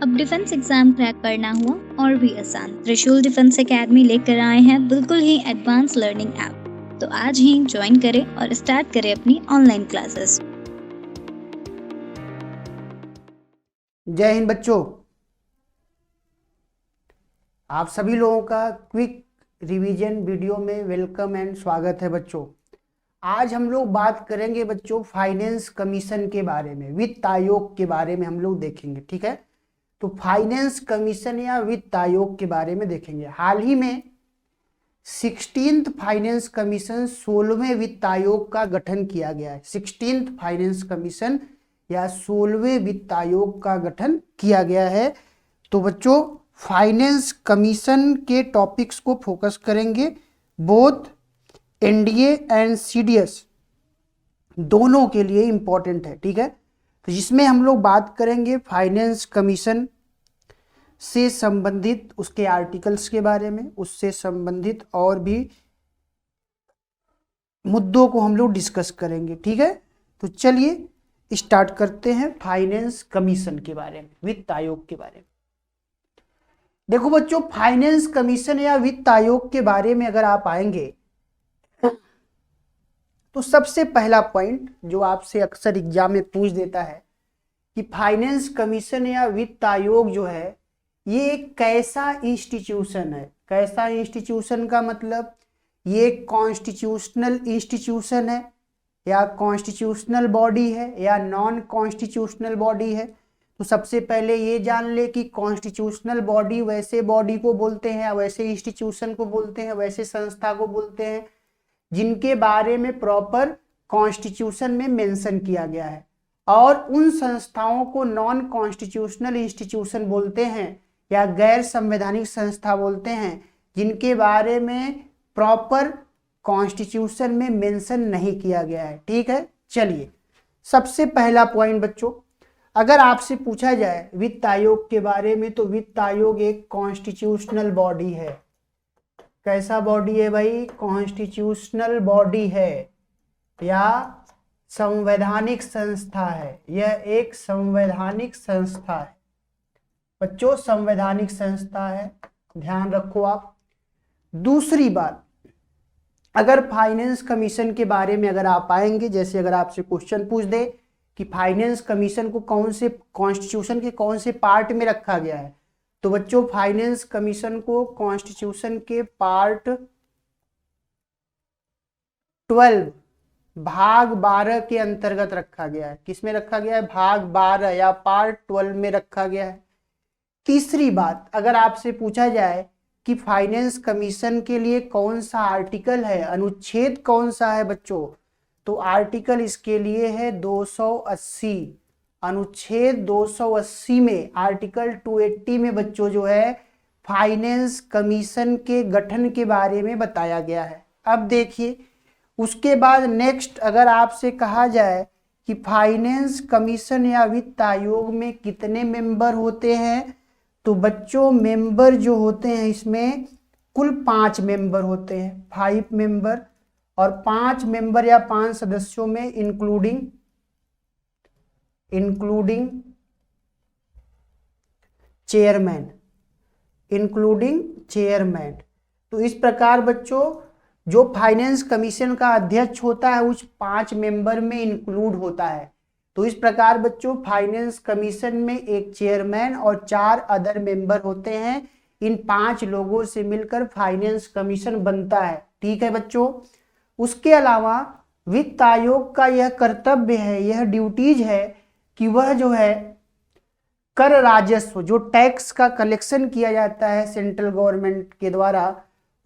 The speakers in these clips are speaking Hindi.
अब डिफेंस एग्जाम क्रैक करना हुआ और भी आसान। त्रिशूल डिफेंस एकेडमी लेकर आए हैं बिल्कुल ही एडवांस लर्निंग ऐप। तो आज ही ज्वाइन करें और स्टार्ट करें अपनी ऑनलाइन क्लासेस। जय हिंद बच्चों, आप सभी लोगों का क्विक रिवीजन वीडियो में वेलकम एंड स्वागत है बच्चों। आज हम लोग बात करेंगे बच्चों फाइनेंस कमीशन के बारे में, वित्त आयोग के बारे में हम लोग देखेंगे। ठीक है, तो फाइनेंस कमीशन या वित्त आयोग के बारे में देखेंगे। हाल ही में 16th फाइनेंस कमीशन 16वें वित्त आयोग का गठन किया गया है। 16th फाइनेंस कमीशन या 16वें वित्त आयोग का गठन किया गया है। तो बच्चों फाइनेंस कमीशन के टॉपिक्स को फोकस करेंगे, बोथ एनडीए एंड सीडीएस दोनों के लिए इंपॉर्टेंट है। ठीक है, तो जिसमें हम लोग बात करेंगे फाइनेंस कमीशन से संबंधित उसके आर्टिकल्स के बारे में, उससे संबंधित और भी मुद्दों को हम लोग डिस्कस करेंगे। ठीक है, तो चलिए स्टार्ट करते हैं फाइनेंस कमीशन के बारे में, वित्त आयोग के बारे में। देखो बच्चों, फाइनेंस कमीशन या वित्त आयोग के बारे में अगर आप आएंगे तो सबसे पहला पॉइंट जो आपसे अक्सर एग्जाम में पूछ देता है कि फाइनेंस कमीशन या वित्त आयोग जो है ये एक कैसा इंस्टीट्यूशन है। कैसा इंस्टीट्यूशन का मतलब ये कॉन्स्टिट्यूशनल इंस्टीट्यूशन है या कॉन्स्टिट्यूशनल बॉडी है या नॉन कॉन्स्टिट्यूशनल बॉडी है। तो सबसे पहले ये जान ले कि कॉन्स्टिट्यूशनल बॉडी वैसे बॉडी को बोलते हैं, वैसे इंस्टीट्यूशन को बोलते हैं, वैसे संस्था को बोलते हैं जिनके बारे में प्रॉपर कॉन्स्टिट्यूशन में मेंशन किया गया है, और उन संस्थाओं को नॉन कॉन्स्टिट्यूशनल इंस्टीट्यूशन बोलते हैं या गैर संवैधानिक संस्था बोलते हैं जिनके बारे में प्रॉपर कॉन्स्टिट्यूशन में मेंशन नहीं किया गया है। ठीक है, चलिए सबसे पहला पॉइंट बच्चों, अगर आपसे पूछा जाए वित्त आयोग के बारे में तो वित्त आयोग एक कॉन्स्टिट्यूशनल बॉडी है। कैसा बॉडी है भाई? कॉन्स्टिट्यूशनल बॉडी है या संवैधानिक संस्था है। यह एक संवैधानिक संस्था है बच्चों, संवैधानिक संस्था है, ध्यान रखो आप। दूसरी बात, अगर फाइनेंस कमीशन के बारे में अगर आप आएंगे, जैसे अगर आपसे क्वेश्चन पूछ दे कि फाइनेंस कमीशन को कौन से कॉन्स्टिट्यूशन के कौन से पार्ट में रखा गया है, तो बच्चों फाइनेंस कमीशन को कॉन्स्टिट्यूशन के पार्ट 12 भाग 12 के अंतर्गत रखा गया है। किसमें रखा गया है? भाग 12 या पार्ट 12 में रखा गया है। तीसरी बात, अगर आपसे पूछा जाए कि फाइनेंस कमीशन के लिए कौन सा आर्टिकल है, अनुच्छेद कौन सा है बच्चों, तो आर्टिकल इसके लिए है 280। अनुच्छेद 280 में, आर्टिकल 280 में बच्चों जो है फाइनेंस कमीशन के गठन के बारे में बताया गया है। अब देखिए उसके बाद नेक्स्ट, अगर आपसे कहा जाए कि फाइनेंस कमीशन या वित्त आयोग में कितने मेंबर होते हैं, तो बच्चों मेंबर जो होते हैं इसमें कुल 5 मेंबर होते हैं, 5 मेंबर। और 5 मेंबर या 5 सदस्यों में इंक्लूडिंग चेयरमैन। तो इस प्रकार बच्चों जो फाइनेंस कमीशन का अध्यक्ष होता है उस 5 मेंबर में इंक्लूड होता है। तो इस प्रकार बच्चों फाइनेंस कमीशन में एक चेयरमैन और 4 अदर मेंबर होते हैं। इन 5 लोगों से मिलकर फाइनेंस कमीशन बनता है। ठीक है बच्चों, उसके अलावा वित्त आयोग का यह कर्तव्य है, यह ड्यूटीज है कि वह जो है कर राजस्व, जो टैक्स का कलेक्शन किया जाता है सेंट्रल गवर्नमेंट के द्वारा,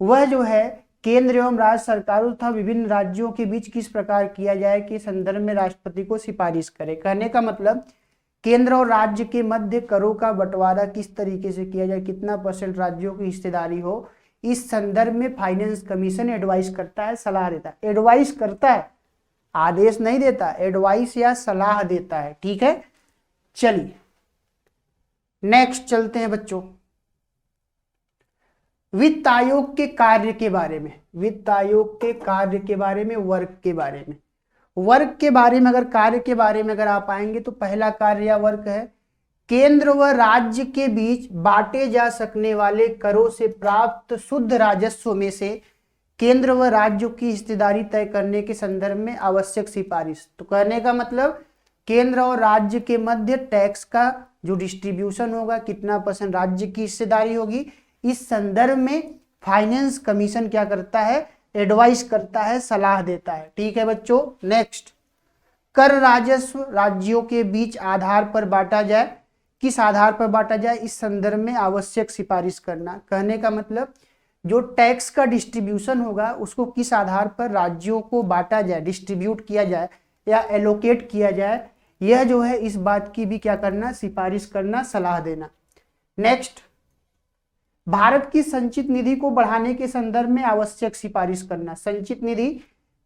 वह जो है केंद्र एवं राज्य सरकारों तथा विभिन्न राज्यों के बीच किस प्रकार किया जाए के संदर्भ में राष्ट्रपति को सिफारिश करे। कहने का मतलब केंद्र और राज्य के मध्य करों का बंटवारा किस तरीके से किया जाए, कितना % राज्यों की हिस्सेदारी हो, इस संदर्भ में फाइनेंस कमीशन एडवाइस करता है, सलाह देता है। एडवाइस करता है, आदेश नहीं देता, एडवाइस या सलाह देता है। ठीक है, चलिए नेक्स्ट चलते हैं बच्चों वित्त आयोग के कार्य के बारे में। वित्त आयोग के कार्य के बारे में, वर्क के बारे में। वर्क के बारे में अगर कार्य के बारे में अगर आप आएंगे तो पहला कार्य या वर्क है केंद्र व राज्य के बीच बांटे जा सकने वाले करों से प्राप्त शुद्ध राजस्व में से केंद्र व राज्यों की हिस्सेदारी तय करने के संदर्भ में आवश्यक सिफारिश। तो कहने का मतलब केंद्र और राज्य के मध्य टैक्स का जो डिस्ट्रीब्यूशन होगा, कितना % राज्य की हिस्सेदारी होगी, इस संदर्भ में फाइनेंस कमीशन क्या करता है, एडवाइस करता है, सलाह देता है। ठीक है बच्चों। नेक्स्ट, कर राजस्व राज्यों के बीच आधार पर बांटा जाए, किस आधार पर बांटा जाए, इस संदर्भ में आवश्यक सिफारिश करना। कहने का मतलब जो टैक्स का डिस्ट्रीब्यूशन होगा उसको किस आधार पर राज्यों को बांटा जाए, डिस्ट्रीब्यूट किया जाए या एलोकेट किया जाए, यह जो है इस बात की भी क्या करना, सिफारिश करना, सलाह देना। नेक्स्ट, भारत की संचित निधि को बढ़ाने के संदर्भ में आवश्यक सिफारिश करना। संचित निधि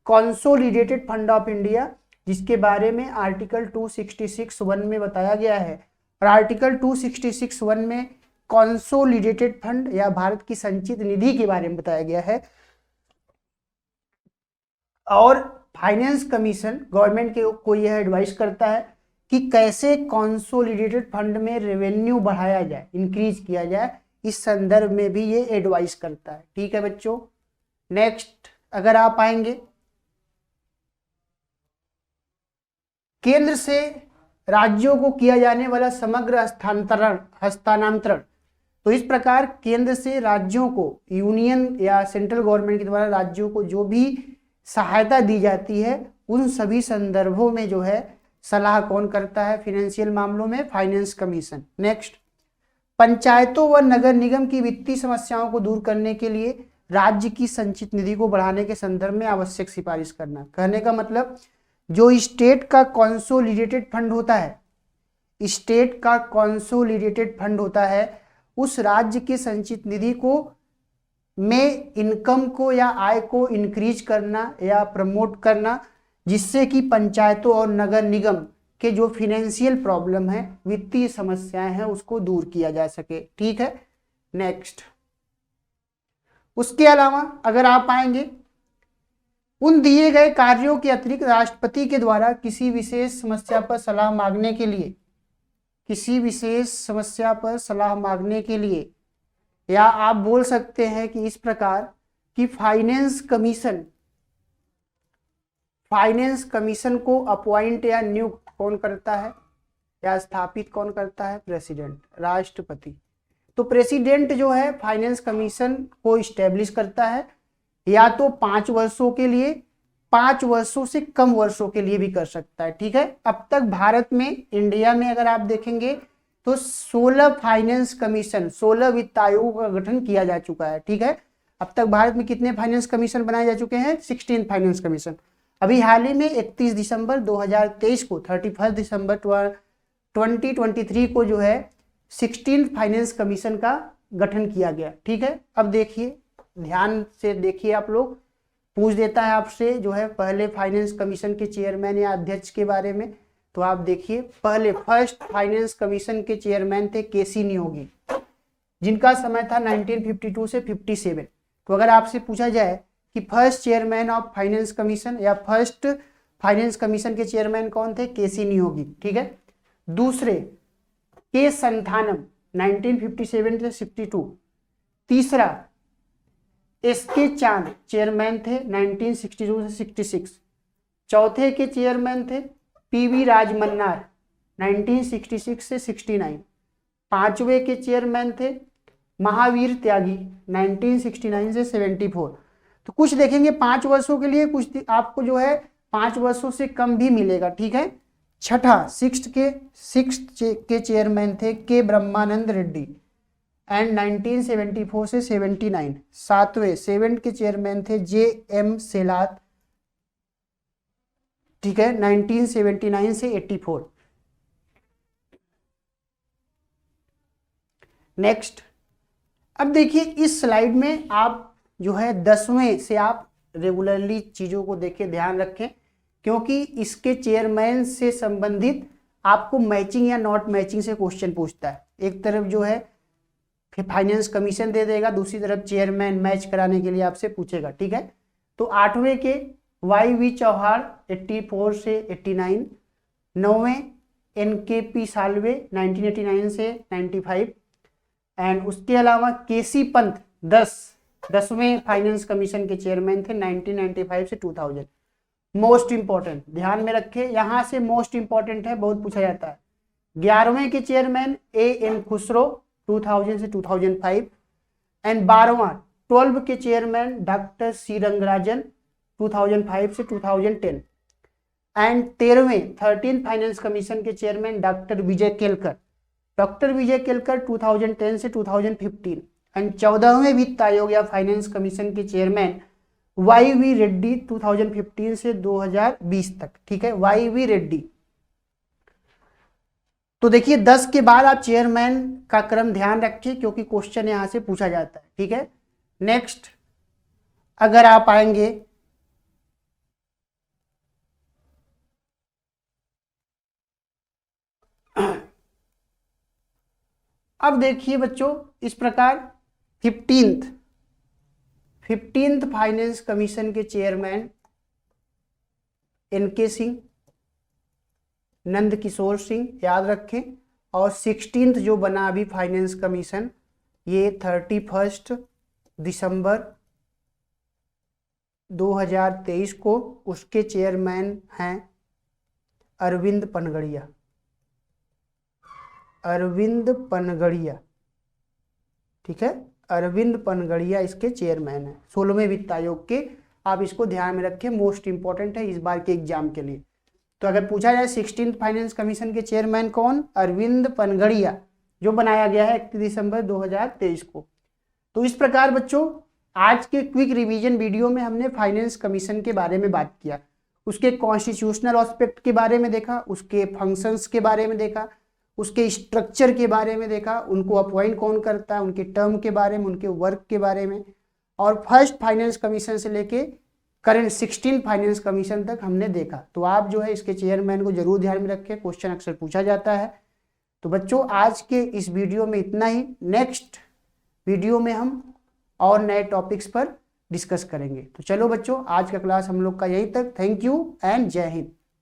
कंसोलिडेटेड फंड ऑफ इंडिया, जिसके बारे में आर्टिकल 266(1) में बताया गया है, और आर्टिकल 266(1) में कंसोलिडेटेड फंड या भारत की संचित निधि के बारे में बताया गया है। और फाइनेंस कमीशन गवर्नमेंट को यह एडवाइस करता है कि कैसे कंसोलिडेटेड फंड में रेवेन्यू बढ़ाया जाए, इंक्रीज किया जाए, इस संदर्भ में भी ये एडवाइस करता है। ठीक है बच्चों। नेक्स्ट, अगर आप आएंगे, केंद्र से राज्यों को किया जाने वाला समग्र हस्तांतरण, तो इस प्रकार केंद्र से राज्यों को, यूनियन या सेंट्रल गवर्नमेंट के द्वारा राज्यों को जो भी सहायता दी जाती है, उन सभी संदर्भों में जो है सलाह कौन करता है, फाइनेंशियल मामलों में फाइनेंस कमीशन। नेक्स्ट, पंचायतों व नगर निगम की वित्तीय समस्याओं को दूर करने के लिए राज्य की संचित निधि को बढ़ाने के संदर्भ में आवश्यक सिफारिश करना। कहने का मतलब जो स्टेट का कंसोलिडेटेड फंड होता है, स्टेट का कंसोलिडेटेड फंड होता है, उस राज्य के संचित निधि को में इनकम को या आय को इंक्रीज करना या प्रमोट करना, जिससे कि पंचायतों और नगर निगम के जो फाइनेंशियल प्रॉब्लम है, वित्तीय समस्याएं हैं, उसको दूर किया जा सके। ठीक है। नेक्स्ट, उसके अलावा अगर आप आएंगे, उन दिए गए कार्यों के अतिरिक्त राष्ट्रपति के द्वारा किसी विशेष समस्या पर सलाह मांगने के लिए, किसी विशेष समस्या पर सलाह मांगने के लिए, या आप बोल सकते हैं कि इस प्रकार कि फाइनेंस कमीशन को अपॉइंट या नियुक्त कौन करता है या स्थापित कौन करता है, प्रेसिडेंट, राष्ट्रपति। तो प्रेसिडेंट जो है फाइनेंस कमीशन को इस्टेब्लिश करता है, या तो 5 वर्षों के लिए, 5 वर्षों से कम वर्षों के लिए भी कर सकता है। ठीक है। अब तक भारत में, इंडिया में अगर आप देखेंगे तो 16 फाइनेंस कमीशन, 16 वित्त आयोगों का गठन किया जा चुका है। ठीक है। अब तक भारत में कितने फाइनेंस कमीशन बनाए जा चुके हैं, 16 फाइनेंस कमीशन। अभी हाल ही में 31 दिसंबर 2023 को, 31 दिसंबर 2023 को जो है 16 फाइनेंस कमीशन का गठन किया गया। ठीक है। अब देखिए, ध्यान से देखिए, आप लोग, पूछ देता है आपसे जो है पहले फाइनेंस कमीशन के चेयरमैन या अध्यक्ष के बारे में। तो आप देखिए, पहले फर्स्ट फाइनेंस कमीशन के चेयरमैन थे केसी नियोगी, जिनका समय था 1952 से 57। तो अगर आपसे पूछा जाए कि first chairman of finance commission या फर्स्ट फाइनेंस कमीशन के चेयरमैन कौन थे, केसी नियोगी। ठीक है। दूसरे के संथानम 1957 से 62। तीसरा एसके चांद चेयरमैन थे 1962 से 66। चौथे के चेयरमैन थे पीवी राजमन्नार 1966 से 69। पांचवें के चेयरमैन थे महावीर त्यागी 1969 से 74। तो कुछ देखेंगे 5 वर्षों के लिए, कुछ आपको जो है 5 वर्षों से कम भी मिलेगा। ठीक है। छठा, सिक्स्थ के चेयरमैन थे के ब्रह्मानंद रेड्डी एंड 1974 से 79। सातवें, 7 के चेयरमैन थे जे एम सेलात। ठीक है, 1979 से 84। नेक्स्ट, अब देखिए इस स्लाइड में आप जो है 10वें से आप रेगुलरली चीजों को देखें, ध्यान रखें, क्योंकि इसके चेयरमैन से संबंधित आपको मैचिंग या नॉट मैचिंग से क्वेश्चन पूछता है। एक तरफ जो है फाइनेंस कमीशन दे देगा, दूसरी तरफ चेयरमैन मैच कराने के लिए आपसे पूछेगा। ठीक है। तो 8वें के वाई वी चौहान 84 से 89। 9वें NKP साल्वे 1989 से 95, एंड उसके अलावा KC पंत 10वें फाइनेंस कमीशन के चेयरमैन थे 1995 से 2000। मोस्ट इंपॉर्टेंट ध्यान में रखें, यहां से मोस्ट इंपॉर्टेंट है, बहुत पूछा जाता है। 11वें के चेयरमैन AM खुसरो 2000 से 2005, एंड 12 के चेयरमैन डॉक्टर C रंगराजन 2005 से 2010, एंड 13 फाइनेंस कमीशन के चेयरमैन डॉक्टर विजय केलकर 2010 से 2015, एंड 14वें वित्त आयोग या फाइनेंस कमीशन के चेयरमैन YV रेड्डी 2015 से 2020 तक। ठीक है, YV रेड्डी। तो देखिए 10 के बाद आप चेयरमैन का क्रम ध्यान रखिए, क्योंकि क्वेश्चन यहां से पूछा जाता है। ठीक है, नेक्स्ट अगर आप आएंगे अब देखिए बच्चों, इस प्रकार 15th फाइनेंस कमीशन के चेयरमैन NK सिंह, नंद किशोर सिंह, याद रखें। और 16th जो बना अभी फाइनेंस कमीशन, ये 31 दिसंबर 2023 को, उसके चेयरमैन हैं अरविंद पनगड़िया। ठीक है, अरविंद पनगड़िया इसके चेयरमैन है 16वें वित्त आयोग के। आप इसको ध्यान में रखें, मोस्ट इंपॉर्टेंट है इस बार के एग्जाम के लिए। तो अगर पूछा जाए 16th फाइनेंस कमीशन के चेयरमैन कौन, अरविंद पनगड़िया, जो बनाया गया है 31 दिसंबर 2023 को। तो इस प्रकार बच्चों आज के क्विक रिवीजन वीडियो में हमने फाइनेंस कमीशन के बारे में बात किया, उसके कॉन्स्टिट्यूशनल एस्पेक्ट के बारे में देखा, उसके फंक्शंस के बारे में देखा, उसके स्ट्रक्चर के बारे में देखा, उनको अपॉइंट कौन करता है, उनके टर्म के बारे में, उनके वर्क के बारे में, और फर्स्ट फाइनेंस कमीशन से लेके करंट 16 फाइनेंस कमीशन तक हमने देखा। तो आप जो है इसके चेयरमैन को जरूर ध्यान में रखें, क्वेश्चन अक्सर पूछा जाता है। तो बच्चों आज के इस वीडियो में इतना ही। नेक्स्ट वीडियो में हम और नए टॉपिक्स पर डिस्कस करेंगे। तो चलो बच्चों, आज का क्लास हम लोग का यहीं तक। थैंक यू एंड जय हिंद।